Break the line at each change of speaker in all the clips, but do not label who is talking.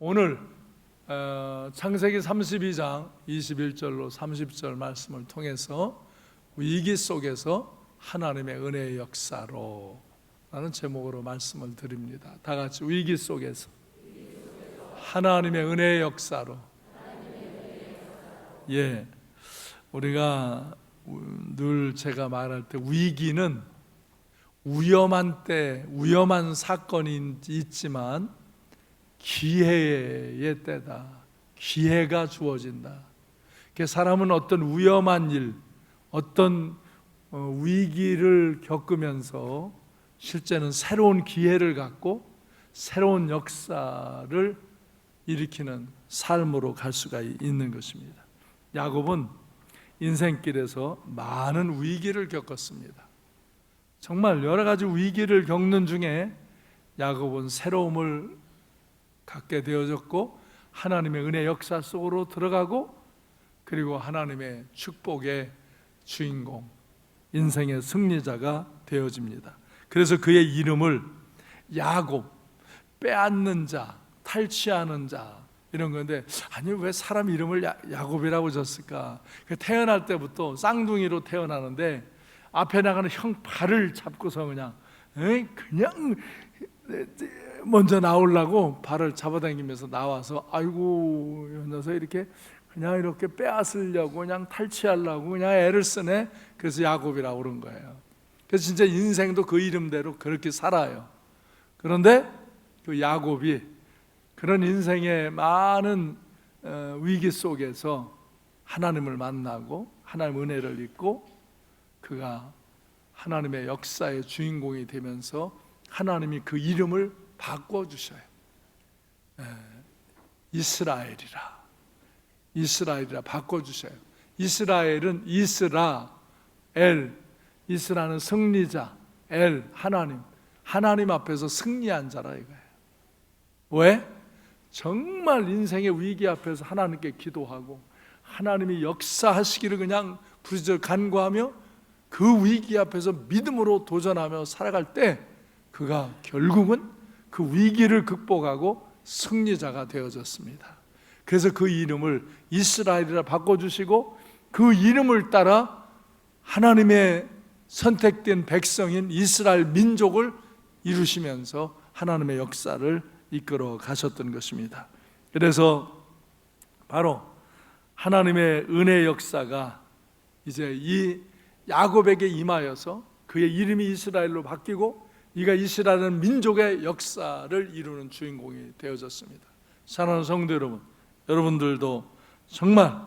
오늘 창세기 32장 21절로 30절 말씀을 통해서 위기 속에서 하나님의 은혜의 역사로 라는 제목으로 말씀을 드립니다. 다 같이 위기 속에서 하나님의 은혜의 역사로. 예, 우리가 늘 제가 말할 때 위기는 위험한 때 위험한 사건이 있지만 기회의 때다. 기회가 주어진다. 사람은 어떤 위험한 일, 어떤 위기를 겪으면서 실제는 새로운 기회를 갖고 새로운 역사를 일으키는 삶으로 갈 수가 있는 것입니다. 야곱은 인생길에서 많은 위기를 겪었습니다. 정말 여러 가지 위기를 겪는 중에 야곱은 새로움을 갖게 되어졌고 하나님의 은혜 역사 속으로 들어가고 그리고 하나님의 축복의 주인공, 인생의 승리자가 되어집니다. 그래서 그의 이름을 야곱, 빼앗는 자, 탈취하는 자 이런 건데, 아니 왜 사람 이름을 야곱이라고 졌을까? 태어날 때부터 쌍둥이로 태어나는데 앞에 나가는 형 발을 잡고서 그냥 먼저 나오려고 발을 잡아당기면서 나와서 아이고 이 녀석 이렇게 빼앗으려고 그냥 탈취하려고 그냥 애를 쓰네. 그래서 야곱이라고 그런 거예요. 그래서 진짜 인생도 그 이름대로 그렇게 살아요. 그런데 그 야곱이 그런 인생의 많은 위기 속에서 하나님을 만나고 하나님의 은혜를 잊고 그가 하나님의 역사의 주인공이 되면서 하나님이 그 이름을 바꿔주셔요. 이스라엘이라 바꿔주셔요. 이스라엘은 이스라는 승리자, 하나님 앞에서 승리한 자라 이거예요. 왜? 정말 인생의 위기 앞에서 하나님께 기도하고 하나님이 역사하시기를 그냥 부르짖어 간구하며 그 위기 앞에서 믿음으로 도전하며 살아갈 때 그가 결국은 그 위기를 극복하고 승리자가 되어졌습니다. 그래서 그 이름을 이스라엘이라 바꿔주시고 그 이름을 따라 하나님의 선택된 백성인 이스라엘 민족을 이루시면서 하나님의 역사를 이끌어 가셨던 것입니다. 그래서 바로 하나님의 은혜의 역사가 이제 이 야곱에게 임하여서 그의 이름이 이스라엘로 바뀌고 이가 이스라엘은 민족의 역사를 이루는 주인공이 되어졌습니다. 사랑하는 성도 여러분, 여러분들도 정말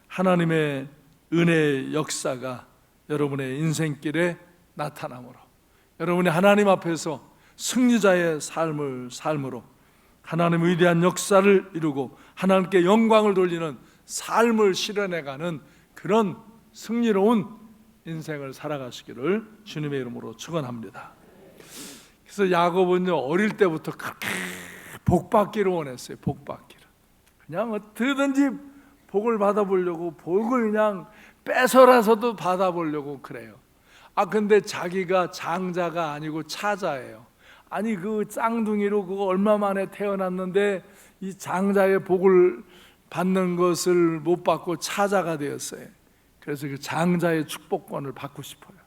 하나님의 은혜의 역사가 여러분의 인생길에 나타남으로 여러분이 하나님 앞에서 승리자의 삶으로 하나님의 위대한 역사를 이루고 하나님께 영광을 돌리는 삶을 실현해가는 그런 승리로운 인생을 살아가시기를 주님의 이름으로 축원합니다. 그래서 야곱은 어릴 때부터 그렇게 복받기를 원했어요. 복받기를 그냥 어떻게든지 복을 받아보려고 복을 그냥 뺏어라서도 받아보려고 그래요. 근데 자기가 장자가 아니고 차자예요. 아니 그 쌍둥이로 그거 얼마 만에 태어났는데 이 장자의 복을 받는 것을 못 받고 차자가 되었어요. 그래서 그 장자의 축복권을 받고 싶어요.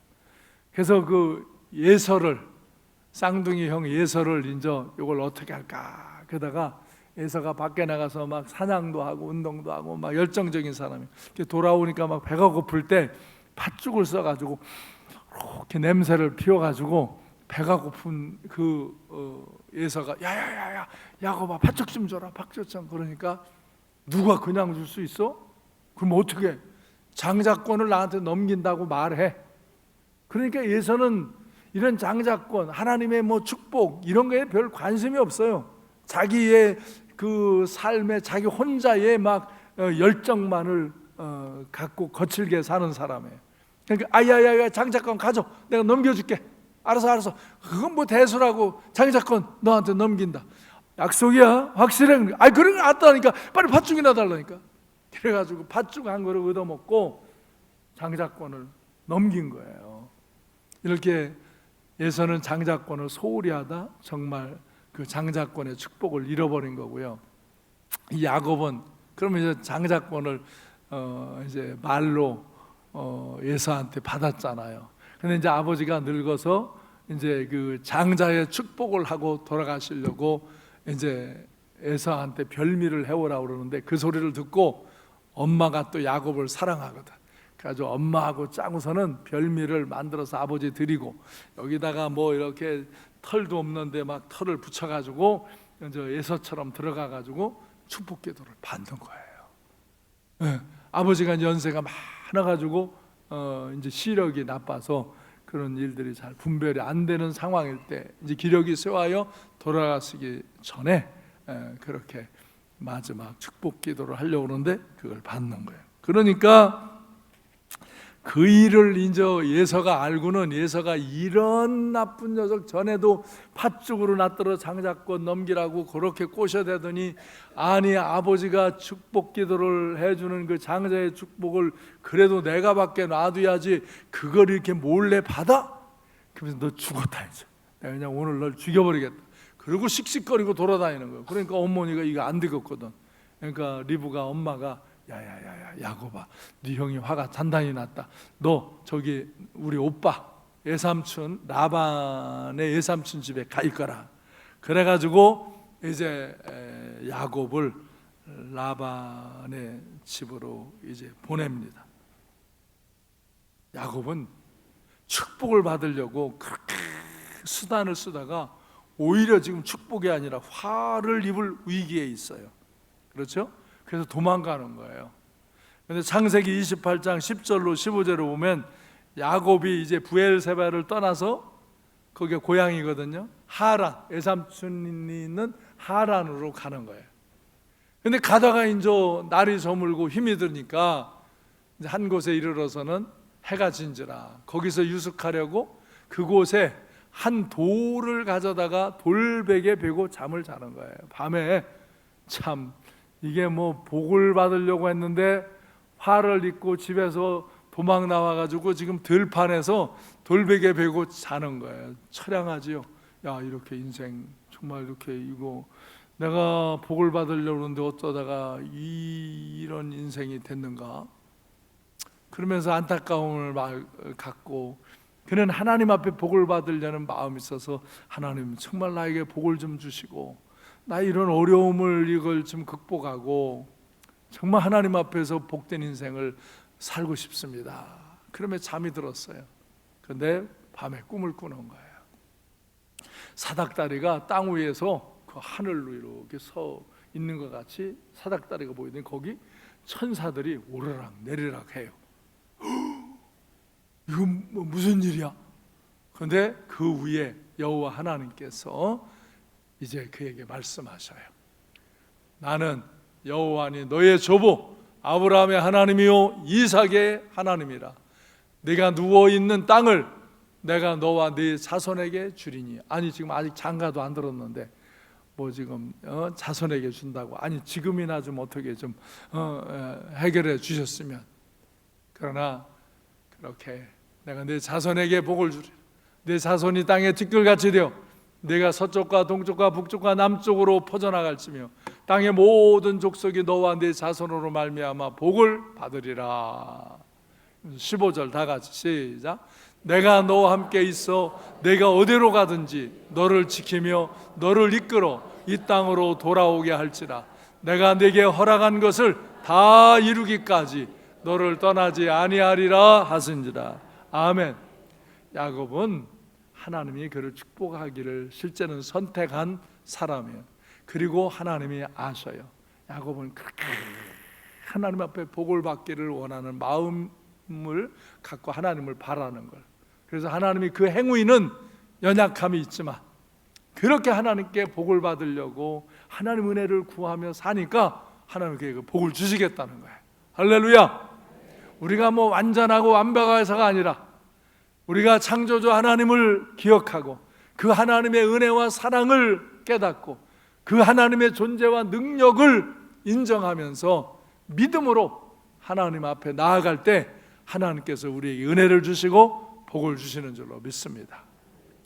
그래서 그 예서를 쌍둥이 형 예서를 이제 이걸 어떻게 할까? 그러다가 예서가 밖에 나가서 막 사냥도 하고 운동도 하고 막 열정적인 사람이 돌아오니까 막 배가 고플 때 팥죽을 써가지고 이렇게 냄새를 피워가지고 배가 고픈 예서가 야야야야 야곱아 팥죽 좀 줘라 팥죽 좀. 그러니까 누가 그냥 줄 수 있어? 그럼 어떻게 장자권을 나한테 넘긴다고 말해. 그러니까 예서는 이런 장자권, 하나님의 축복 이런 거에 별 관심이 없어요. 자기의 그 삶에 자기 혼자의 막 열정만을 갖고 거칠게 사는 사람이에요. 그러니까 아야야야 장자권 가져, 내가 넘겨줄게. 알았어. 그건 뭐 대수라고 장자권 너한테 넘긴다. 약속이야, 확실해. 그런 거 알았다니까 빨리 팥죽이나 달라니까. 그래가지고 팥죽 한 그릇 얻어먹고 장자권을 넘긴 거예요. 이렇게 예서는 장자권을 소홀히 하다 정말 그 장자권의 축복을 잃어버린 거고요. 이 야곱은 그러면 이제 장자권을 이제 말로 에서한테 받았잖아요. 근데 이제 아버지가 늙어서 이제 그 장자의 축복을 하고 돌아가시려고 이제 에서한테 별미를 해오라고 그러는데 그 소리를 듣고 엄마가 또 야곱을 사랑하거든. 그래서 엄마하고 짜고서는 별미를 만들어서 아버지 드리고 여기다가 뭐 이렇게 털도 없는데 막 털을 붙여가지고 이제 에서처럼 들어가가지고 축복 기도를 받는 거예요. 아버지가 연세가 많아가지고 이제 시력이 나빠서 그런 일들이 잘 분별이 안 되는 상황일 때 이제 기력이 쇠하여 돌아가시기 전에 그렇게 마지막 축복 기도를 하려고 그러는데 그걸 받는 거예요. 그러니까 그 일을 이제 예서가 알고는 예서가 이런 나쁜 녀석 전에도 팥죽으로 낫들어 장자권 넘기라고 그렇게 꼬셔대더니 아니 아버지가 축복 기도를 해주는 그 장자의 축복을 그래도 내가 밖에 놔둬야지 그걸 이렇게 몰래 받아? 그러면서 너 죽었다 이제 내가 그냥 오늘 널 죽여버리겠다 그리고 씩씩거리고 돌아다니는 거예요. 그러니까 어머니가 이거 안 되겠거든. 그러니까 리브가 엄마가 야야야야 야곱아 네 형이 화가 단단히 났다. 너 저기 우리 오빠 예삼촌 라반의 예삼촌 집에 가 있거라. 그래가지고 이제 야곱을 라반의 집으로 이제 보냅니다. 야곱은 축복을 받으려고 그렇게 수단을 쓰다가 오히려 지금 축복이 아니라 화를 입을 위기에 있어요. 그렇죠? 그래서 도망가는 거예요. 그런데 창세기 28장 10절로 15절을 보면 야곱이 이제 부엘세바를 떠나서 거기가 고향이거든요. 하란, 외삼촌이 있는 하란으로 가는 거예요. 근데 가다가 이제 날이 저물고 힘이 드니까 이제 한 곳에 이르러서는 해가 진지라 거기서 유숙하려고 그곳에 한 돌을 가져다가 돌베개 베고 잠을 자는 거예요. 밤에 참 이게 뭐 복을 받으려고 했는데 화를 입고 집에서 도망 나와가지고 지금 들판에서 돌베개 베고 자는 거예요. 처량하지요. 야 이렇게 인생 정말 이렇게 이거 내가 복을 받으려고 하는데 어쩌다가 이런 인생이 됐는가 그러면서 안타까움을 갖고 그는 하나님 앞에 복을 받으려는 마음이 있어서 하나님 정말 나에게 복을 좀 주시고 나 이런 어려움을 이걸 좀 극복하고 정말 하나님 앞에서 복된 인생을 살고 싶습니다. 그러면 잠이 들었어요. 그런데 밤에 꿈을 꾸는 거예요. 사닥다리가 땅 위에서 그 하늘로 이렇게 서 있는 것 같이 사닥다리가 보이더니 거기 천사들이 오르락 내리락 해요. 이건 뭐 무슨 일이야? 그런데 그 위에 여호와 하나님께서 이제 그에게 말씀하셔요. 나는 여호와니 너의 조부 아브라함의 하나님이요 이삭의 하나님이라. 네가 누워있는 땅을 내가 너와 네 자손에게 주리니. 아니 지금 아직 장가도 안 들었는데 뭐 지금 자손에게 준다고. 아니 지금이나 좀 어떻게 좀 해결해 주셨으면. 그러나 그렇게 내가 네 자손에게 복을 주리라. 네 자손이 땅에 티끌같이 되어 네가 서쪽과 동쪽과 북쪽과 남쪽으로 퍼져나갈지며 땅의 모든 족속이 너와 네 자손으로 말미암아 복을 받으리라. 15절 다 같이 시작. 내가 너와 함께 있어 내가 어디로 가든지 너를 지키며 너를 이끌어 이 땅으로 돌아오게 할지라. 내가 네게 허락한 것을 다 이루기까지 너를 떠나지 아니하리라 하신지라. 아멘. 야곱은 하나님이 그를 축복하기를 실제는 선택한 사람이에요. 그리고 하나님이 아셔요. 야곱은 그렇게 하나님 앞에 복을 받기를 원하는 마음을 갖고 하나님을 바라는 걸. 그래서 하나님이 그 행위는 연약함이 있지만 그렇게 하나님께 복을 받으려고 하나님 은혜를 구하며 사니까 하나님께 그 복을 주시겠다는 거예요. 할렐루야. 우리가 뭐 완전하고 완벽해서가 아니라 우리가 창조주 하나님을 기억하고 그 하나님의 은혜와 사랑을 깨닫고 그 하나님의 존재와 능력을 인정하면서 믿음으로 하나님 앞에 나아갈 때 하나님께서 우리에게 은혜를 주시고 복을 주시는 줄로 믿습니다.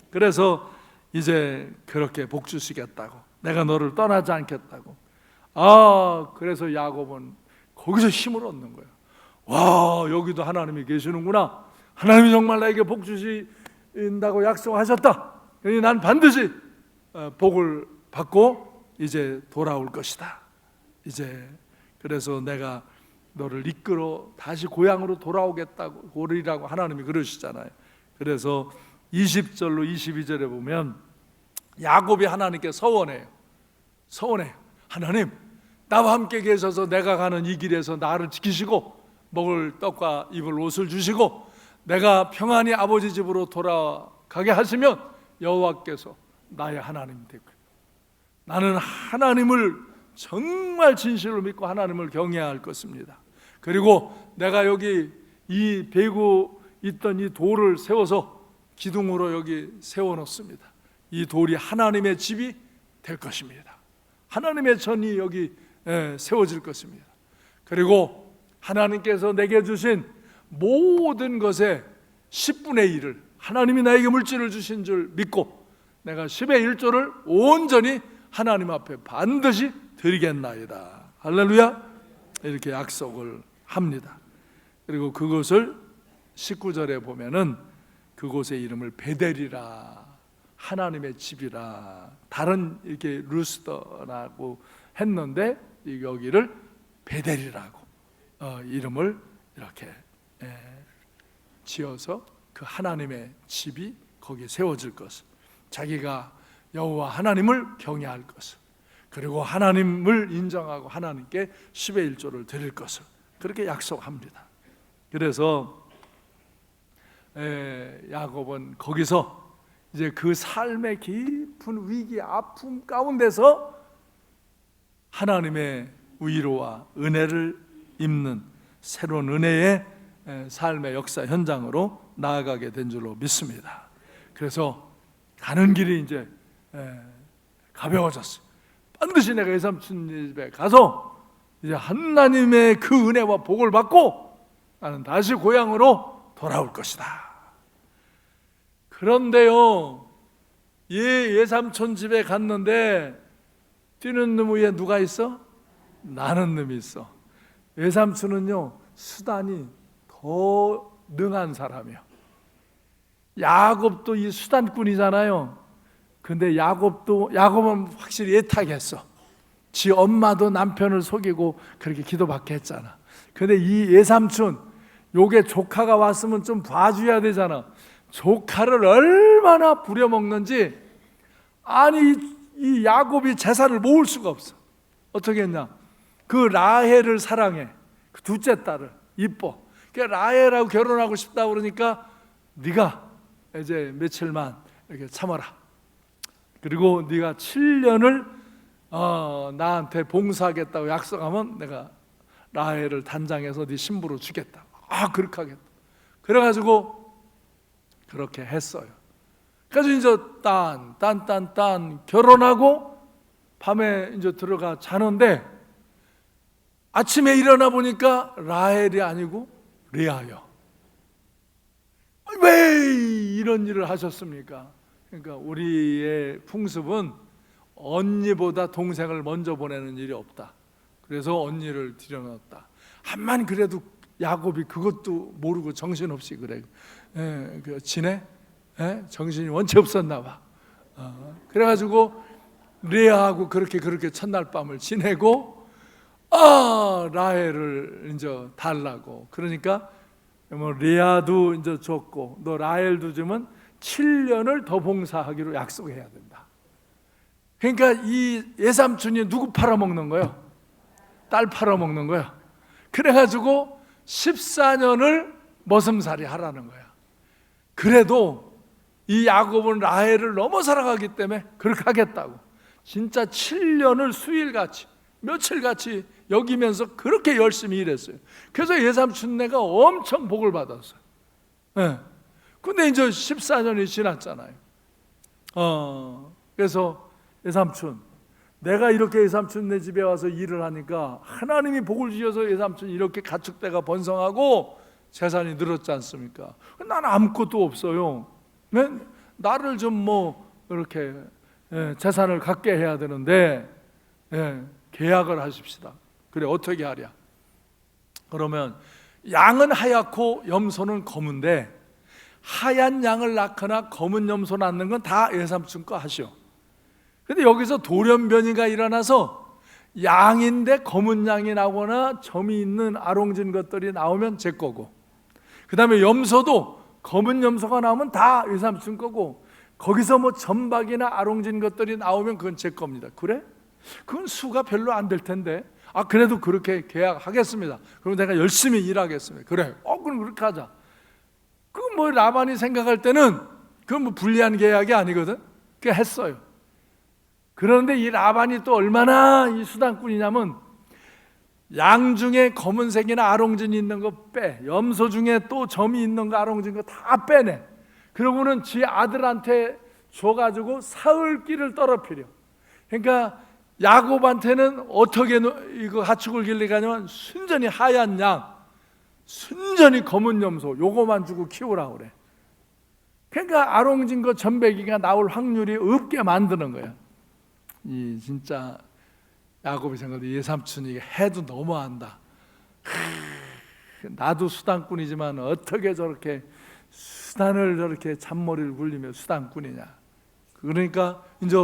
그래서 이제 그렇게 복 주시겠다고, 내가 너를 떠나지 않겠다고, 그래서 야곱은 거기서 힘을 얻는 거예요. 와, 여기도 하나님이 계시는구나. 하나님이 정말 나에게 복 주신다고 약속하셨다. 그러니 난 반드시 복을 받고 이제 돌아올 것이다. 이제 그래서 내가 너를 이끌어 다시 고향으로 돌아오겠다고 오리라고 하나님이 그러시잖아요. 그래서 20절로 22절에 보면 야곱이 하나님께 서원해요. 하나님, 나와 함께 계셔서 내가 가는 이 길에서 나를 지키시고 먹을 떡과 입을 옷을 주시고 내가 평안히 아버지 집으로 돌아가게 하시면 여호와께서 나의 하나님이 될 거예요. 나는 하나님을 정말 진실로 믿고 하나님을 경외해야 할 것입니다. 그리고 내가 여기 이 베고 있던 이 돌을 세워서 기둥으로 여기 세워놓습니다. 이 돌이 하나님의 집이 될 것입니다. 하나님의 전이 여기 세워질 것입니다. 그리고 하나님께서 내게 주신 모든 것의 10분의 1을 하나님이 나에게 물질을 주신 줄 믿고 내가 10의 1조를 온전히 하나님 앞에 반드시 드리겠나이다. 할렐루야. 이렇게 약속을 합니다. 그리고 그것을 19절에 보면은 그곳의 이름을 베델이라, 하나님의 집이라, 다른 이렇게 루스더라고 했는데 여기를 베델이라고 이름을 이렇게 지어서 그 하나님의 집이 거기에 세워질 것을, 자기가 여호와 하나님을 경외할 것을, 그리고 하나님을 인정하고 하나님께 10의 1조를 드릴 것을 그렇게 약속합니다. 그래서 야곱은 거기서 이제 그 삶의 깊은 위기, 아픔 가운데서 하나님의 위로와 은혜를 입는 새로운 은혜의 삶의 역사 현장으로 나아가게 된 줄로 믿습니다. 그래서 가는 길이 이제 가벼워졌어요. 반드시 내가 외삼촌 집에 가서 이제 하나님의 그 은혜와 복을 받고 나는 다시 고향으로 돌아올 것이다. 그런데요, 외삼촌 집에 갔는데 뛰는 놈 위에 누가 있어? 나는 놈이 있어. 외삼촌은요, 수단이 더 능한 사람이야. 야곱도 이 수단꾼이잖아요. 근데 야곱은 확실히 예탁했어. 지 엄마도 남편을 속이고 그렇게 기도받게 했잖아. 근데 이 외삼촌, 요게 조카가 왔으면 좀 봐줘야 되잖아. 조카를 얼마나 부려먹는지. 아니, 이 야곱이 재산을 모을 수가 없어. 어떻게 했냐, 그 라헬을 사랑해. 그 둘째 딸을 이뻐. 그러니까 라헬하고 결혼하고 싶다 그러니까 네가 이제 며칠만 이렇게 참아라. 그리고 네가 7년을 나한테 봉사하겠다고 약속하면 내가 라헬을 단장해서 네 신부로 주겠다. 그렇게 하겠다. 그래가지고 그렇게 했어요. 그래서 이제 딴 결혼하고 밤에 이제 들어가 자는데 아침에 일어나 보니까 라헬이 아니고 레아요. 왜 이런 일을 하셨습니까? 그러니까 우리의 풍습은 언니보다 동생을 먼저 보내는 일이 없다. 그래서 언니를 들여놨다. 암만 그래도 야곱이 그것도 모르고 정신없이 그래. 지내? 정신이 원체 없었나 봐. 그래가지고 레아하고 그렇게 첫날 밤을 지내고 라헬을 이제 달라고. 그러니까 뭐 레아도 이제 줬고 너 라헬도 주면 7년을 더 봉사하기로 약속해야 된다. 그러니까 이 외삼촌이 누구 팔아먹는 거예요? 딸 팔아먹는 거야. 그래가지고 14년을 머슴살이 하라는 거야. 그래도 이 야곱은 라헬을 너무 사랑하기 때문에 그렇게 하겠다고. 진짜 7년을 수일같이 며칠같이 여기면서 그렇게 열심히 일했어요. 그래서 외삼촌네가 엄청 복을 받았어요. 근데 이제 14년이 지났잖아요. 그래서 외삼촌, 내가 이렇게 외삼촌네 집에 와서 일을 하니까 하나님이 복을 주셔서 외삼촌이 이렇게 가축대가 번성하고 재산이 늘었지 않습니까? 나는 아무것도 없어요. 나를 좀 뭐 이렇게 재산을 갖게 해야 되는데 계약을 하십시다. 그래, 어떻게 하랴? 그러면 양은 하얗고 염소는 검은데 하얀 양을 낳거나 검은 염소 낳는 건 다 외삼촌 거 하시오. 근데 여기서 돌연변이가 일어나서 양인데 검은 양이 나거나 점이 있는 아롱진 것들이 나오면 제 거고, 그 다음에 염소도 검은 염소가 나오면 다 외삼촌 거고, 거기서 뭐 점박이나 아롱진 것들이 나오면 그건 제 겁니다. 그래? 그건 수가 별로 안 될 텐데, 그래도 그렇게 계약하겠습니다. 그럼 내가 열심히 일하겠습니다. 그래, 그럼 그렇게 하자. 그건 뭐 라반이 생각할 때는 그건 뭐 불리한 계약이 아니거든. 그게 했어요. 그런데 이 라반이 또 얼마나 이 수단꾼이냐면, 양 중에 검은색이나 아롱진이 있는 거 빼, 염소 중에 또 점이 있는 거 아롱진 거 다 빼내. 그러고는 지 아들한테 줘가지고 사흘기를 떨어뜨려. 그러니까 야곱한테는 어떻게 이거 가축을 길러가냐면 순전히 하얀 양, 순전히 검은 염소 요거만 주고 키우라 그래. 그러니까 아롱진 거 전배기가 나올 확률이 없게 만드는 거야. 이 진짜 야곱이 생각해도 예삼촌이 해도 너무한다. 나도 수단꾼이지만 어떻게 저렇게 수단을 저렇게 잔머리를 굴리며 수단꾼이냐. 그러니까 이제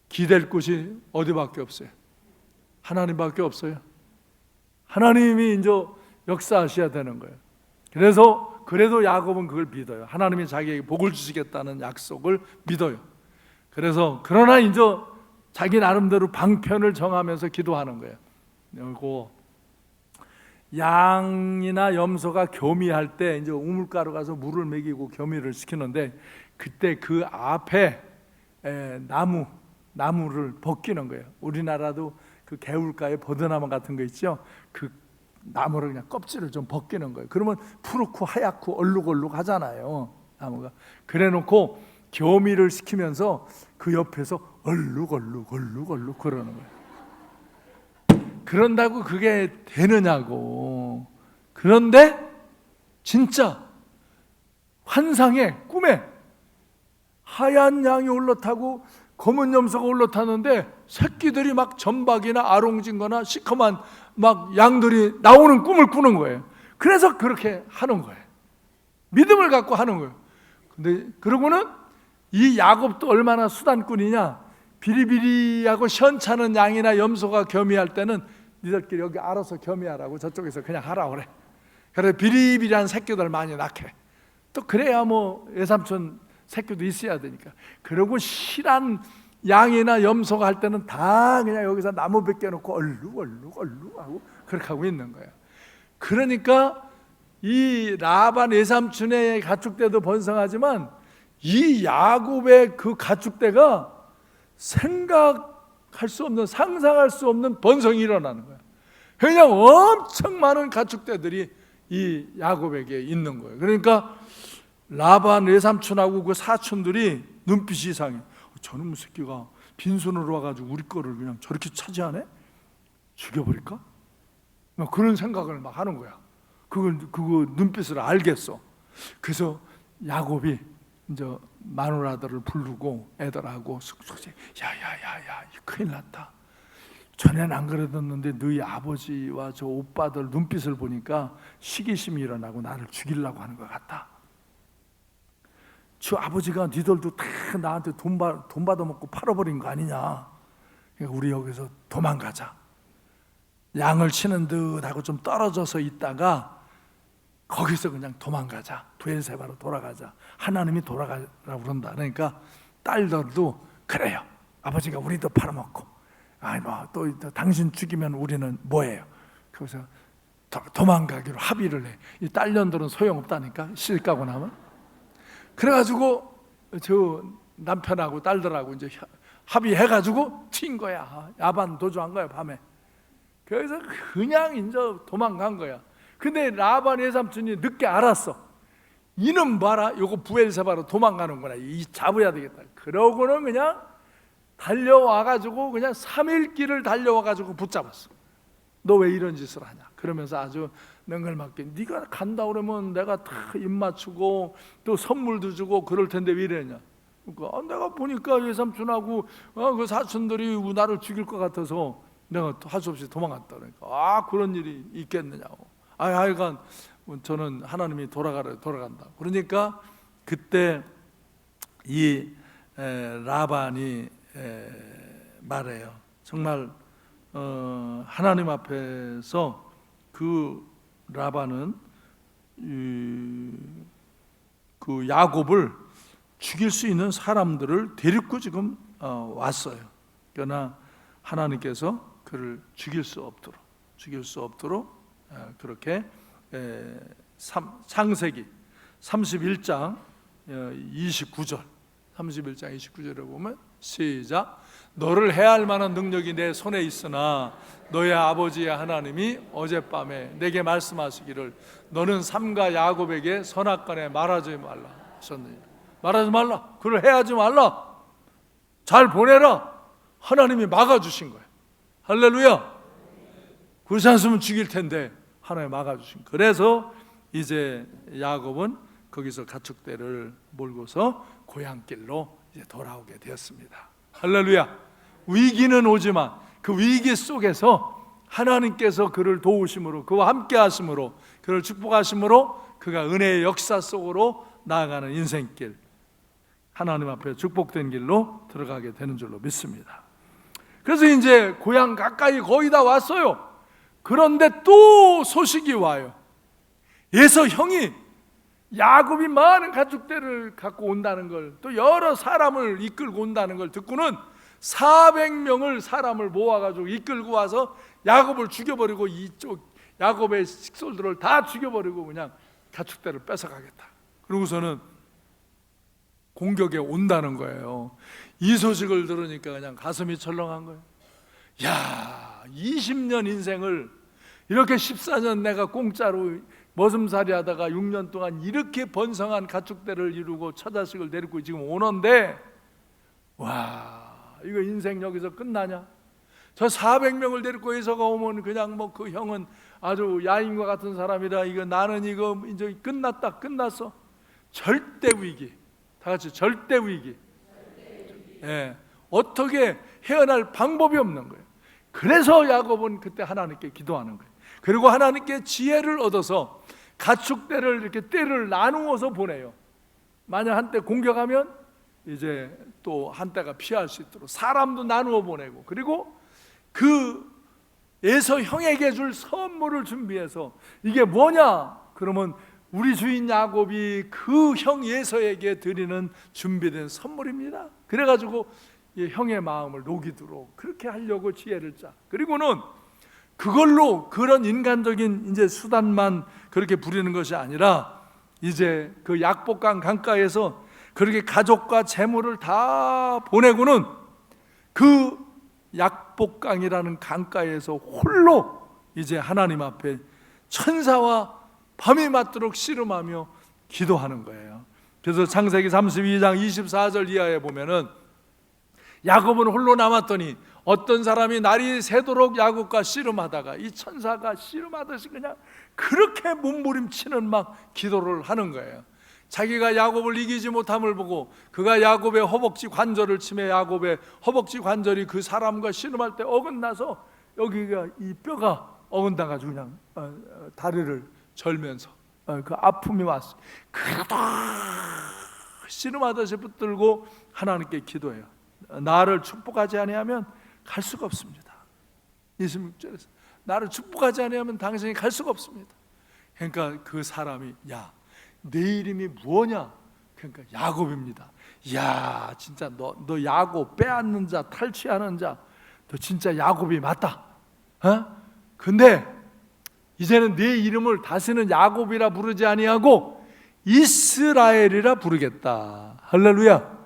기댈 곳이 어디밖에 없어요? 하나님밖에 없어요. 하나님이 이제 역사하셔야 되는 거예요. 그래도 야곱은 그걸 믿어요. 하나님이 자기에게 복을 주시겠다는 약속을 믿어요. 그러나 이제 자기 나름대로 방편을 정하면서 기도하는 거예요. 그리고 양이나 염소가 교미할 때 이제 우물가로 가서 물을 먹이고 교미를 시키는데, 그때 그 앞에 나무를 벗기는 거예요. 우리나라도 그 개울가에 버드나무 같은 거 있죠. 그 나무를 그냥 껍질을 좀 벗기는 거예요. 그러면 푸르고 하얗고 얼룩얼룩 하잖아요, 나무가. 그래놓고 교미를 시키면서 그 옆에서 얼룩얼룩 그러는 거예요. 그런다고 그게 되느냐고. 그런데 진짜 환상에, 꿈에 하얀 양이 올라타고 검은 염소가 올라타는데 새끼들이 막 점박이나 아롱진 거나 시커먼 막 양들이 나오는 꿈을 꾸는 거예요. 그래서 그렇게 하는 거예요. 믿음을 갖고 하는 거예요. 근데 그러고는 이 야곱도 얼마나 수단꾼이냐. 비리비리하고 시원찮은 양이나 염소가 겸이할 때는 니들끼리 여기 알아서 겸이하라고 저쪽에서 그냥 하라 그래. 그래서 비리비리한 새끼들 많이 낳게. 또 그래야 뭐 외삼촌 새끼도 있어야 되니까. 그러고 실한 양이나 염소가 할 때는 다 그냥 여기서 나무 벗겨놓고 얼룩 하고 그렇게 하고 있는 거예요. 그러니까 이 라반 외삼촌의 가축대도 번성하지만 이 야곱의 그 가축대가 생각할 수 없는, 상상할 수 없는 번성이 일어나는 거예요. 그냥 엄청 많은 가축대들이 이 야곱에게 있는 거예요. 그러니까 라반 외삼촌하고 그 사촌들이 눈빛이 이상해. 저놈의 새끼가 빈손으로 와가지고 우리 거를 그냥 저렇게 차지하네? 죽여버릴까? 막 그런 생각을 막 하는 거야. 그거 눈빛을 알겠어. 그래서 야곱이 이제 마누라들을 부르고 애들하고 숙소지, 야야야야, 큰일 났다. 전엔 안 그러던데 너희 아버지와 저 오빠들 눈빛을 보니까 시기심이 일어나고 나를 죽이려고 하는 것 같다. 저 아버지가 니들도 다 나한테 돈 받아먹고 팔아버린 거 아니냐. 그러니까 우리 여기서 도망가자. 양을 치는 듯 하고 좀 떨어져서 있다가 거기서 그냥 도망가자. 브엘세바로 돌아가자. 하나님이 돌아가라고 그런다. 그러니까 딸들도 그래요. 아버지가 우리도 팔아먹고, 또 당신 죽이면 우리는 뭐예요? 그래서 도망가기로 합의를 해. 이 딸년들은 소용없다니까, 실가고 나면. 그래가지고 저 남편하고 딸들하고 이제 합의해가지고 튄 거야. 야반 도주한 거야, 밤에. 그래서 그냥 이제 도망간 거야. 근데 라반 외삼촌이 늦게 알았어. 이는 봐라, 요거 브엘세바로 도망가는구나. 이 잡아야 되겠다. 그러고는 그냥 달려와가지고 그냥 3일 길을 달려와가지고 붙잡았어. 너 왜 이런 짓을 하냐? 그러면서 아주 능글맞게, 네가 간다 그러면 내가 다 입 맞추고 또 선물도 주고 그럴 텐데 왜 이러냐? 그러니까 내가 보니까 외삼촌하고 그 사촌들이 나를 죽일 것 같아서 내가 할 수 없이 도망갔다 그러니까 그런 일이 있겠느냐고. 하여간 저는 하나님이 돌아간다. 그러니까 그때 이 라반이 말해요. 정말 하나님 앞에서 그 라반은 그 야곱을 죽일 수 있는 사람들을 데리고 지금 왔어요. 그러나 하나님께서 그를 죽일 수 없도록 그렇게 창세기 31장 29절에 보면 시작. 너를 해할 만한 능력이 내 손에 있으나 너의 아버지의 하나님이 어젯밤에 내게 말씀하시기를 너는 삼가 야곱에게 선악간에 말하지 말라 하셨느니라. 말하지 말라, 그걸 해하지 말라, 잘 보내라. 하나님이 막아주신 거예요. 할렐루야. 그렇지 않으면 죽일 텐데 하나님이 막아주신 거예요. 그래서 이제 야곱은 거기서 가축대를 몰고서 고향길로 이제 돌아오게 되었습니다. 할렐루야. 위기는 오지만 그 위기 속에서 하나님께서 그를 도우심으로, 그와 함께 하심으로, 그를 축복하심으로 그가 은혜의 역사 속으로 나아가는 인생길, 하나님 앞에 축복된 길로 들어가게 되는 줄로 믿습니다. 그래서 이제 고향 가까이 거의 다 왔어요. 그런데 또 소식이 와요. 에서 형이 야곱이 많은 가축대를 갖고 온다는 걸, 또 여러 사람을 이끌고 온다는 걸 듣고는 400명을 사람을 모아가지고 이끌고 와서 야곱을 죽여버리고 이쪽 야곱의 식솔들을 다 죽여버리고 그냥 가축대를 뺏어가겠다. 그러고서는 공격에 온다는 거예요. 이 소식을 들으니까 그냥 가슴이 철렁한 거예요. 야, 20년 인생을 이렇게 14년 내가 공짜로 머슴살이 하다가 6년 동안 이렇게 번성한 가축대를 이루고 처자식을 데리고 지금 오는데, 와, 이거 인생 여기서 끝나냐? 저 400명을 데리고 에서가 오면 그냥 뭐 그 형은 아주 야인과 같은 사람이라 이거 나는 이거 이제 끝났어. 절대 위기. 다 같이 절대 위기. 예, 어떻게 헤어날 방법이 없는 거예요. 그래서 야곱은 그때 하나님께 기도하는 거예요. 그리고 하나님께 지혜를 얻어서 가축대를 이렇게 떼를 나누어서 보내요. 만약 한때 공격하면 이제 또 한때가 피할 수 있도록 사람도 나누어 보내고, 그리고 그 에서 형에게 줄 선물을 준비해서, 이게 뭐냐? 그러면 우리 주인 야곱이 그 형 에서에게 드리는 준비된 선물입니다. 그래가지고 형의 마음을 녹이도록 그렇게 하려고 지혜를 짜. 그리고는 그걸로 그런 인간적인 이제 수단만 그렇게 부리는 것이 아니라 이제 그 약복강 강가에서 그렇게 가족과 재물을 다 보내고는 그 약복강이라는 강가에서 홀로 이제 하나님 앞에 천사와 밤이 맞도록 씨름하며 기도하는 거예요. 그래서 창세기 32장 24절 이하에 보면은 야곱은 홀로 남았더니 어떤 사람이 날이 새도록 야곱과 씨름하다가 이 천사가 씨름하듯이 그냥 그렇게 몸부림치는 막 기도를 하는 거예요. 자기가 야곱을 이기지 못함을 보고 그가 야곱의 허벅지 관절을 치매 야곱의 허벅지 관절이 그 사람과 씨름할 때 어긋나서 여기가 이 뼈가 어긋나가지고 그냥 다리를 절면서 그 아픔이 왔어요. 그가 씨름하듯이 붙들고 하나님께 기도해요. 나를 축복하지 아니하면 갈 수가 없습니다. 26절에서 나를 축복하지 아니하면 당신이 갈 수가 없습니다. 그러니까 그 사람이 야, 내 이름이 뭐냐? 그러니까 야곱입니다. 야, 진짜 너 야곱 빼앗는 자, 탈취하는 자, 너 진짜 야곱이 맞다. 근데 이제는 네 이름을 다시는 야곱이라 부르지 아니하고 이스라엘이라 부르겠다. 할렐루야.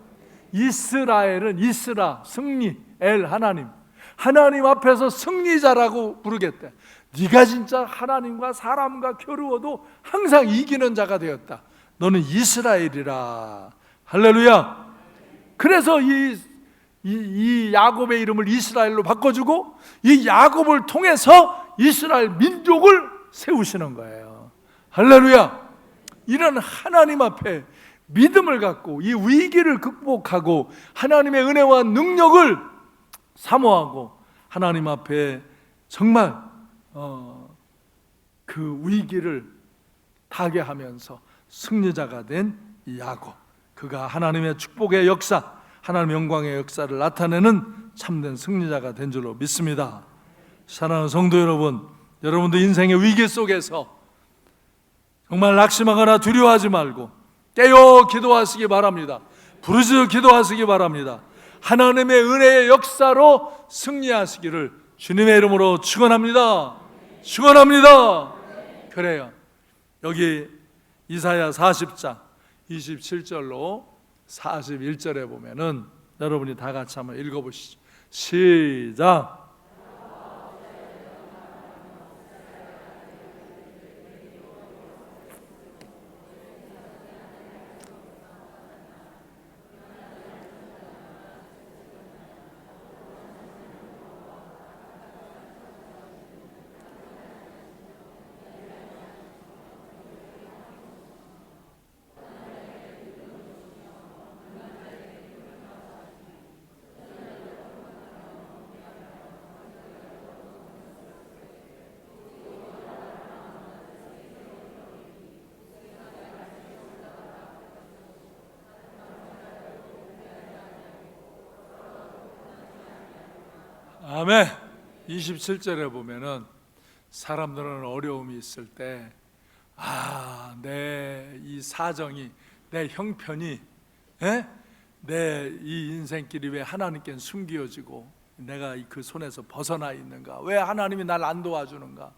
이스라엘은 이스라, 승리, 엘 하나님, 하나님 앞에서 승리자라고 부르겠다. 네가 진짜 하나님과 사람과 겨루어도 항상 이기는 자가 되었다. 너는 이스라엘이라. 할렐루야. 그래서 이 야곱의 이름을 이스라엘로 바꿔주고 이 야곱을 통해서 이스라엘 민족을 세우시는 거예요. 할렐루야. 이런 하나님 앞에 믿음을 갖고 이 위기를 극복하고 하나님의 은혜와 능력을 사모하고 하나님 앞에 정말 그 위기를 타개하면서 승리자가 된 야곱, 그가 하나님의 축복의 역사, 하나님의 영광의 역사를 나타내는 참된 승리자가 된 줄로 믿습니다. 사랑하는 성도 여러분, 여러분도 인생의 위기 속에서 정말 낙심하거나 두려워하지 말고 깨어 기도하시기 바랍니다. 부르짖어 기도하시기 바랍니다. 하나님의 은혜의 역사로 승리하시기를 주님의 이름으로 축원합니다. 축원합니다. 그래요. 여기 이사야 40장 27절로 41절에 보면은 여러분이 다 같이 한번 읽어보시죠. 시작. 아멘. 27절에 보면은 사람들은 어려움이 있을 때 내 이 사정이, 내 형편이, 내 이 인생길이 왜 하나님께 숨겨지고 내가 그 손에서 벗어나 있는가? 왜 하나님이 날 안 도와주는가?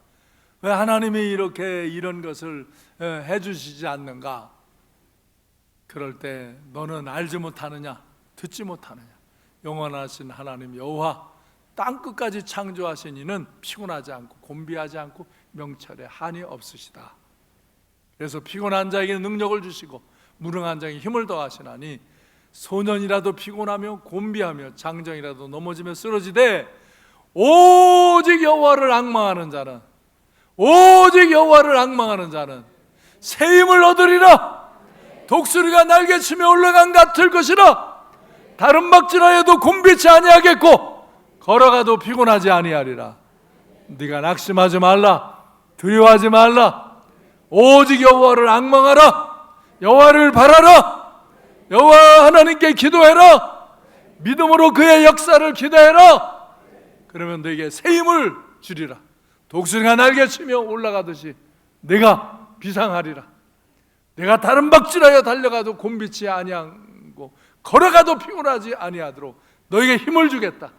왜 하나님이 이렇게 이런 것을 해주시지 않는가? 그럴 때 너는 알지 못하느냐? 듣지 못하느냐? 영원하신 하나님 여호와 땅 끝까지 창조하신 이는 피곤하지 않고 곤비하지 않고 명철에 한이 없으시다. 그래서 피곤한 자에게 능력을 주시고 무능한 자에게 힘을 더하시나니 소년이라도 피곤하며 곤비하며 장정이라도 넘어지며 쓰러지되 오직 여호와를 앙망하는 자는, 오직 여호와를 앙망하는 자는 새 힘을 얻으리라. 독수리가 날개치며 올라간 같을 것이라. 다른 박질하여도 곤비치 아니하겠고 걸어가도 피곤하지 아니하리라. 네가 낙심하지 말라. 두려워하지 말라. 오직 여호와를 앙망하라. 여호와를 바라라. 여호와 하나님께 기도해라. 믿음으로 그의 역사를 기대해라. 그러면 너에게 새 힘을 주리라. 독수리가 날개치며 올라가듯이 내가 비상하리라. 내가 다른 박질하여 달려가도 곤비치 아니하고 걸어가도 피곤하지 아니하도록 너에게 힘을 주겠다.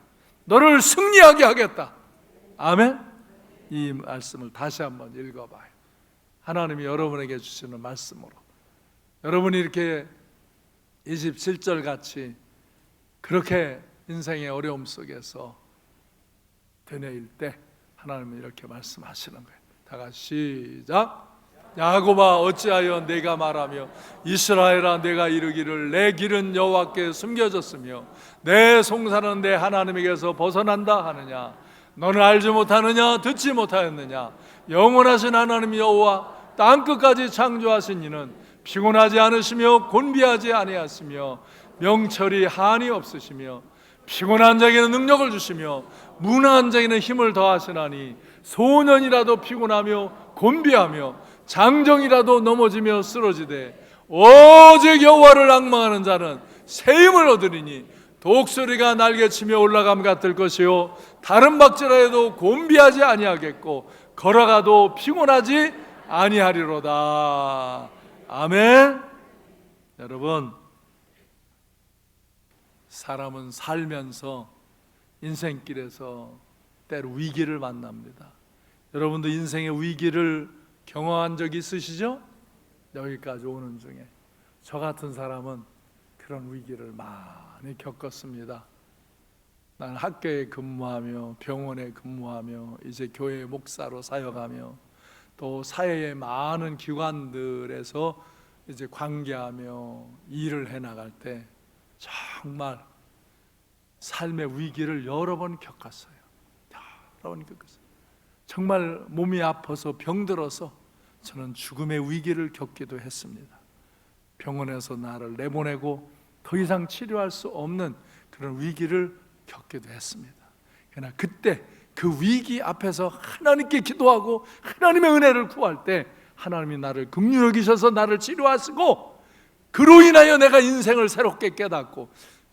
너를 승리하게 하겠다. 아멘. 이 말씀을 다시 한번 읽어봐요. 하나님이 여러분에게 주시는 말씀으로 여러분이 이렇게 27절 같이 그렇게 인생의 어려움 속에서 되뇌일 때 하나님은 이렇게 말씀하시는 거예요. 다 같이 시작. 야곱아 어찌하여 내가 말하며 이스라엘아 내가 이르기를 내 길은 여호와께 숨겨졌으며 내 송사는 내 하나님에게서 벗어난다 하느냐? 너는 알지 못하느냐? 듣지 못하였느냐? 영원하신 하나님 여호와 땅 끝까지 창조하신 이는 피곤하지 않으시며 곤비하지 아니하시며 명철이 한이 없으시며 피곤한 자에게는 능력을 주시며 무능한 자에게는 힘을 더하시나니 소년이라도 피곤하며 곤비하며 장정이라도 넘어지며 쓰러지되 오직 여호와를 앙망하는 자는 새 힘을 얻으리니 독수리가 날개치며 올라감 같을 것이요 다른 박질하여도 곤비하지 아니하겠고 걸어가도 피곤하지 아니하리로다. 아멘. 여러분, 사람은 살면서 인생길에서 때로 위기를 만납니다. 여러분도 인생의 위기를 경험한 적 있으시죠? 여기까지 오는 중에 저 같은 사람은 그런 위기를 많이 겪었습니다. 난 학교에 근무하며 병원에 근무하며 이제 교회 목사로 사역하며 또 사회의 많은 기관들에서 이제 관계하며 일을 해나갈 때 정말 삶의 위기를 여러 번 겪었어요. 여러 번 겪었어요. 정말 몸이 아파서 병들어서 저는 죽음의 위기를 겪기도 했습니다. 병원에서 나를 내보내고 더 이상 치료할 수 없는 그런 위기를 겪기도 했습니다. 그러나 그때 그 위기 앞에서 하나님께 기도하고 하나님의 은혜를 구할 때 하나님이 나를 긍휼히 여기셔서 나를 치료하시고, 그로 인하여 내가 인생을 새롭게 깨닫고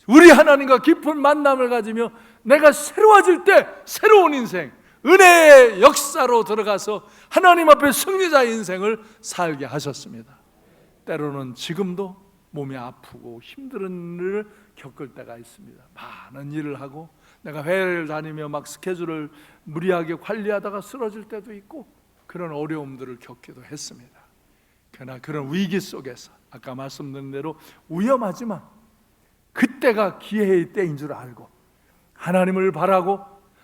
우리 하나님과 깊은 만남을 가지며 내가 새로워질 때 새로운 인생, 은혜의 역사로 들어가서 하나님 앞에 승리자의 인생을 살게 하셨습니다. 때로는 지금도 몸이 아프고 힘든 일을 겪을 때가 있습니다. 많은 일을 하고 내가 회를 다니며 막 스케줄을 무리하게 관리하다가 쓰러질 때도 있고 그런 어려움들을 겪기도 했습니다. 그러나 그런 위기 속에서 아까 말씀드린 대로 위험하지만 그때가 기회의 때인 줄 알고 하나님을 바라고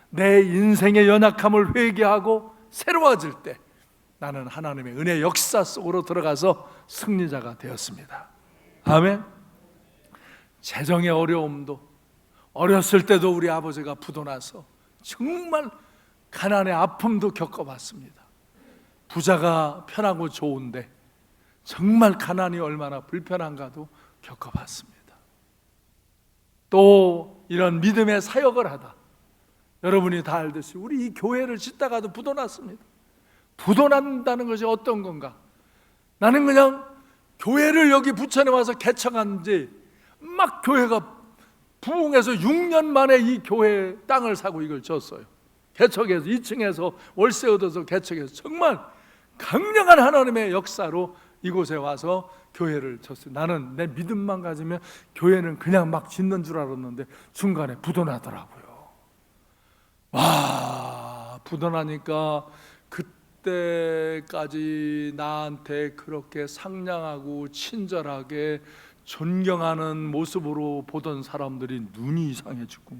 내 인생의 연약함을 회개하고 새로워질 때 나는 하나님의 은혜 역사 속으로 들어가서 승리자가 되었습니다. 아멘. 재정의 어려움도 어렸을 때도 우리 아버지가 부도나서 정말 가난의 아픔도 겪어봤습니다. 부자가 편하고 좋은데 정말 가난이 얼마나 불편한가도 겪어봤습니다. 또 이런 믿음의 사역을 하다 여러분이 다 알듯이 우리 이 교회를 짓다가도 부도났습니다. 부도난다는 것이 어떤 건가? 나는 그냥 교회를 여기 부천에 와서 개척한 지 막 교회가 부흥해서 6년 만에 이 교회 땅을 사고 이걸 졌어요. 개척해서 2층에서 월세 얻어서 개척해서 정말 강력한 하나님의 역사로 이곳에 와서 교회를 졌어요. 나는 내 믿음만 가지면 교회는 그냥 막 짓는 줄 알았는데 중간에 부도나더라고요. 와, 부도나니까 그때까지 나한테 그렇게 상냥하고 친절하게 존경하는 모습으로 보던 사람들이 눈이 이상해지고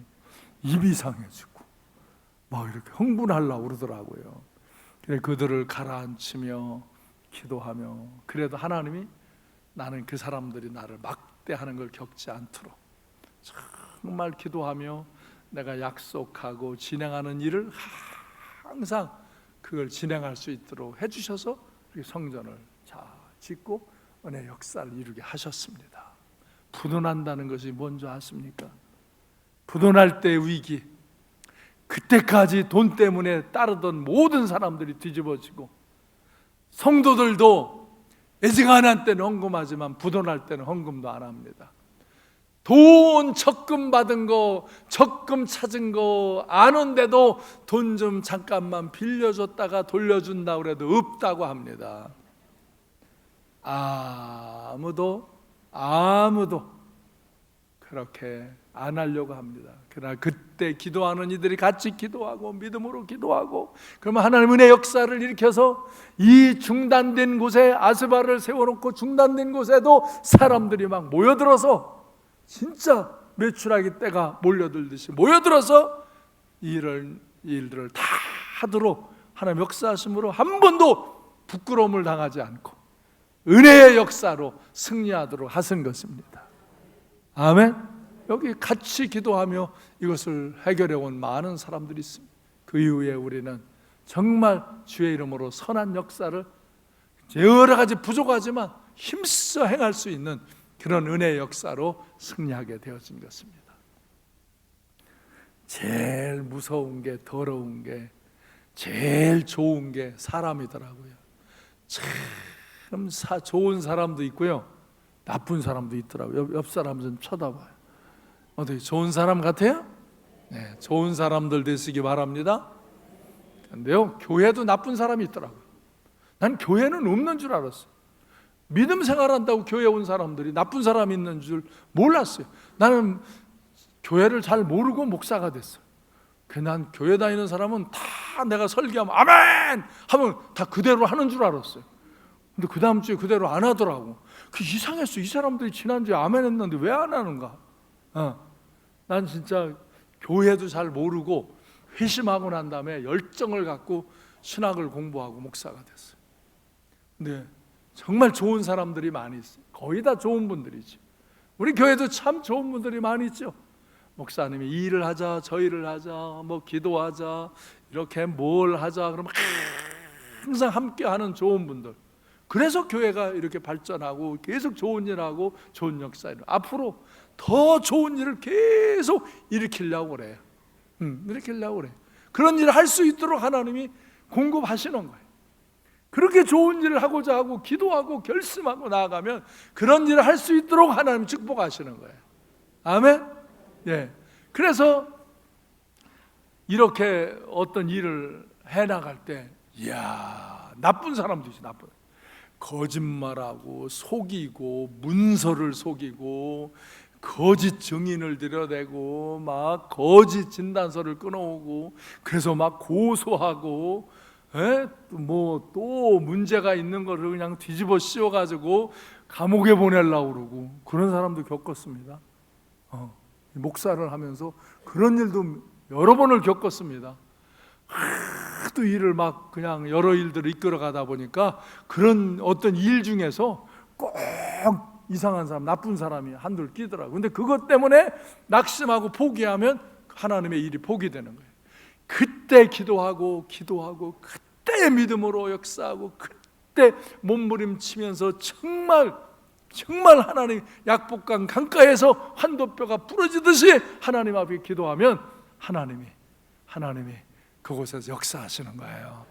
입이 이상해지고 막 이렇게 흥분하려고 그러더라고요. 그래 그들을 가라앉히며 기도하며 그래도 하나님이 나는 그 사람들이 나를 막대하는 걸 겪지 않도록 정말 기도하며 내가 약속하고 진행하는 일을 항상 그걸 진행할 수 있도록 해주셔서 성전을 잘 짓고 은혜 역사를 이루게 하셨습니다. 부도난다는 것이 뭔지 아십니까? 부도날 때의 위기, 그때까지 돈 때문에 따르던 모든 사람들이 뒤집어지고 성도들도 애지간한 때는 헌금하지만 부도날 때는 헌금도 안 합니다. 돈 적금 받은 거, 적금 찾은 거 아는데도 돈 좀 잠깐만 빌려줬다가 돌려준다고 해도 없다고 합니다. 아무도 그렇게 안 하려고 합니다. 그러나 그때 기도하는 이들이 같이 기도하고 믿음으로 기도하고 그러면 하나님 은혜 역사를 일으켜서 이 중단된 곳에 아스바를 세워놓고 중단된 곳에도 사람들이 막 모여들어서 진짜 매출하기 때가 몰려들듯이 모여들어서 일들을 다 하도록 하나님 역사하심으로 한 번도 부끄러움을 당하지 않고 은혜의 역사로 승리하도록 하신 것입니다. 아멘. 여기 같이 기도하며 이것을 해결해 온 많은 사람들이 있습니다. 그 이후에 우리는 정말 주의 이름으로 선한 역사를 여러 가지 부족하지만 힘써 행할 수 있는 그런 은혜의 역사로 승리하게 되어진 것입니다. 제일 무서운 게, 더러운 게, 제일 좋은 게 사람이더라고요. 참 좋은 사람도 있고요, 나쁜 사람도 있더라고요. 옆 사람 좀 쳐다봐요. 어떻게 좋은 사람 같아요? 네, 좋은 사람들 되시기 바랍니다. 근데요, 교회도 나쁜 사람이 있더라고요. 난 교회는 없는 줄 알았어요. 믿음 생활한다고 교회 온 사람들이 나쁜 사람이 있는 줄 몰랐어요. 나는 교회를 잘 모르고 목사가 됐어요. 난 교회 다니는 사람은 다 내가 설교하면 아멘! 하면 다 그대로 하는 줄 알았어요. 근데 그 다음 주에 그대로 안 하더라고. 그 이상했어. 이 사람들이 지난주에 아멘 했는데 왜 안 하는가? 난 진짜 교회도 잘 모르고 회심하고 난 다음에 열정을 갖고 신학을 공부하고 목사가 됐어요. 근데 정말 좋은 사람들이 많이 있어요. 거의 다 좋은 분들이죠. 우리 교회도 참 좋은 분들이 많이 있죠. 목사님이 이 일을 하자, 저 일을 하자, 뭐 기도하자, 이렇게 뭘 하자 그러면 항상 함께하는 좋은 분들. 그래서 교회가 이렇게 발전하고 계속 좋은 일하고 좋은 역사를 앞으로 더 좋은 일을 계속 일으키려고 그래요. 이렇게 하려고 그래. 그런 일을 할 수 있도록 하나님이 공급하시는 거예요. 그렇게 좋은 일을 하고자 하고 기도하고 결심하고 나아가면 그런 일을 할 수 있도록 하나님이 축복하시는 거예요. 아멘? 예. 그래서 이렇게 어떤 일을 해나갈 때, 이야, 나쁜 사람도 있어요. 나쁜. 거짓말하고 속이고 문서를 속이고 거짓 증인을 들여대고 막 거짓 진단서를 끊어오고 그래서 막 고소하고 뭐 또 문제가 있는 거를 그냥 뒤집어 씌워가지고 감옥에 보내려고 그러고 그런 사람도 겪었습니다. 목사를 하면서 그런 일도 여러 번을 겪었습니다. 하도 일을 막 그냥 여러 일들을 이끌어가다 보니까 그런 어떤 일 중에서 꼭 이상한 사람, 나쁜 사람이 한둘 끼더라고요. 근데 그것 때문에 낙심하고 포기하면 하나님의 일이 포기되는 거예요. 그때 기도하고 그때 믿음으로 역사하고 그때 몸부림치면서 정말 하나님 약복강 강가에서 환도뼈가 부러지듯이 하나님 앞에 기도하면 하나님이 그곳에서 역사하시는 거예요.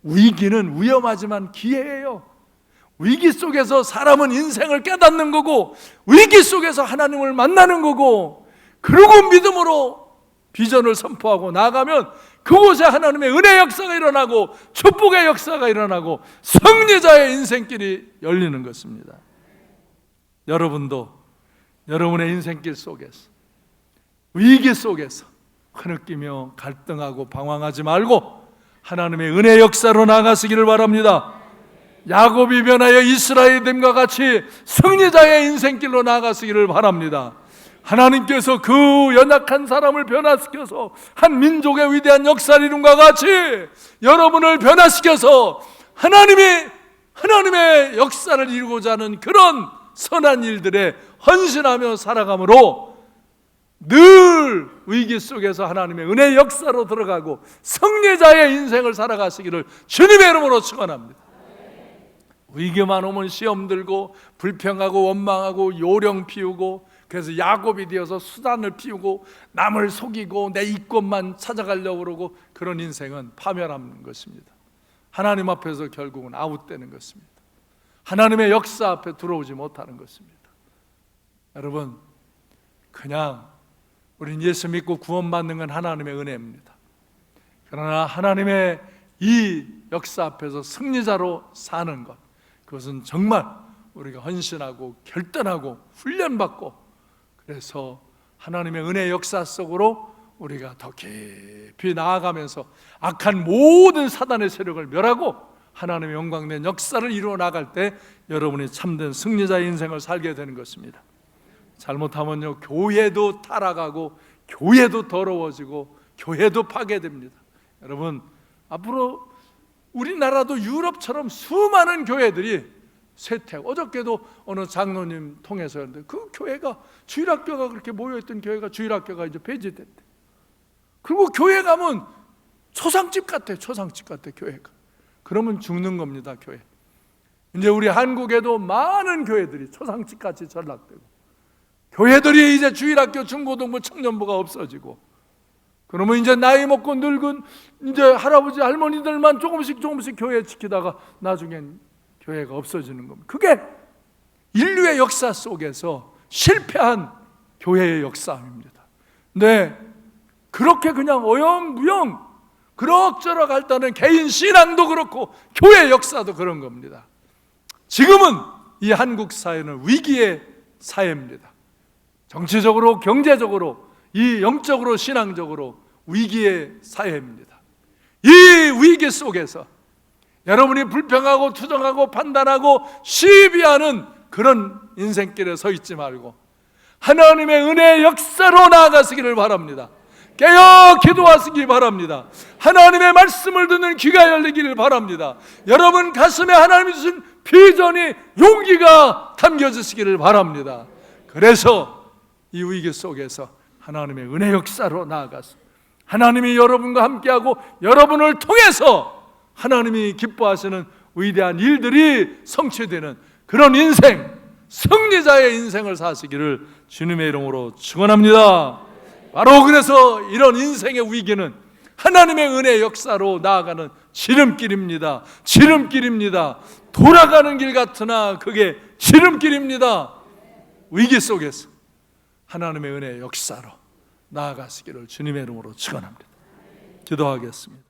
위기는 위험하지만 기회예요. 위기 속에서 사람은 인생을 깨닫는 거고 위기 속에서 하나님을 만나는 거고 그리고 믿음으로 비전을 선포하고 나아가면 그곳에 하나님의 은혜 역사가 일어나고 축복의 역사가 일어나고 승리자의 인생길이 열리는 것입니다. 여러분도 여러분의 인생길 속에서 위기 속에서 흐느끼며 갈등하고 방황하지 말고 하나님의 은혜 역사로 나아가시기를 바랍니다. 야곱이 변하여 이스라엘이 됨과 같이 승리자의 인생길로 나아가시기를 바랍니다. 하나님께서 그 연약한 사람을 변화시켜서 한 민족의 위대한 역사를 이룬과 같이 여러분을 변화시켜서 하나님의 역사를 이루고자 하는 그런 선한 일들에 헌신하며 살아감으로 늘 위기 속에서 하나님의 은혜의 역사로 들어가고 승리자의 인생을 살아가시기를 주님의 이름으로 축원합니다. 위기만 오면 시험 들고 불평하고 원망하고 요령 피우고 그래서 야곱이 되어서 수단을 피우고 남을 속이고 내 이권만 찾아가려고 그러고 그런 인생은 파멸하는 것입니다. 하나님 앞에서 결국은 아웃되는 것입니다. 하나님의 역사 앞에 들어오지 못하는 것입니다. 여러분, 그냥 우린 예수 믿고 구원받는 건 하나님의 은혜입니다. 그러나 하나님의 이 역사 앞에서 승리자로 사는 것, 그것은 정말 우리가 헌신하고 결단하고 훈련받고 그래서 하나님의 은혜 역사 속으로 우리가 더 깊이 나아가면서 악한 모든 사단의 세력을 멸하고 하나님의 영광된 역사를 이루어 나갈 때 여러분이 참된 승리자의 인생을 살게 되는 것입니다. 잘못하면요, 교회도 타락하고 교회도 더러워지고 교회도 파괴됩니다. 여러분, 앞으로 우리나라도 유럽처럼 수많은 교회들이 쇠퇴. 어저께도 어느 장로님 통해서 했는데 그 교회가 주일학교가 그렇게 모여있던 교회가 주일학교가 이제 폐지됐대. 그리고 교회 가면 초상집 같아. 초상집 같아 교회가. 그러면 죽는 겁니다. 교회. 이제 우리 한국에도 많은 교회들이 초상집같이 전락되고 교회들이 이제 주일학교 중고등부 청년부가 없어지고 그러면 이제 나이 먹고 늙은 이제 할아버지 할머니들만 조금씩 교회 지키다가 나중엔 교회가 없어지는 겁니다. 그게 인류의 역사 속에서 실패한 교회의 역사입니다. 네, 그렇게 그냥 어영부영 그럭저럭 앓다는 개인 신앙도 그렇고 교회 역사도 그런 겁니다. 지금은 이 한국 사회는 위기의 사회입니다. 정치적으로, 경제적으로, 이 영적으로, 신앙적으로 위기의 사회입니다. 이 위기 속에서 여러분이 불평하고 투정하고 판단하고 시비하는 그런 인생길에 서 있지 말고 하나님의 은혜의 역사로 나아가시기를 바랍니다. 깨어 기도하시기 바랍니다. 하나님의 말씀을 듣는 귀가 열리기를 바랍니다. 여러분 가슴에 하나님이 주신 비전이 용기가 담겨지시기를 바랍니다. 그래서 이 위기 속에서 하나님의 은혜 역사로 나아가서 하나님이 여러분과 함께하고 여러분을 통해서 하나님이 기뻐하시는 위대한 일들이 성취되는 그런 인생, 승리자의 인생을 사시기를 주님의 이름으로 축원합니다. 바로 그래서 이런 인생의 위기는 하나님의 은혜의 역사로 나아가는 지름길입니다. 지름길입니다. 돌아가는 길 같으나 그게 지름길입니다. 위기 속에서 하나님의 은혜의 역사로 나아가시기를 주님의 이름으로 축원합니다. 기도하겠습니다.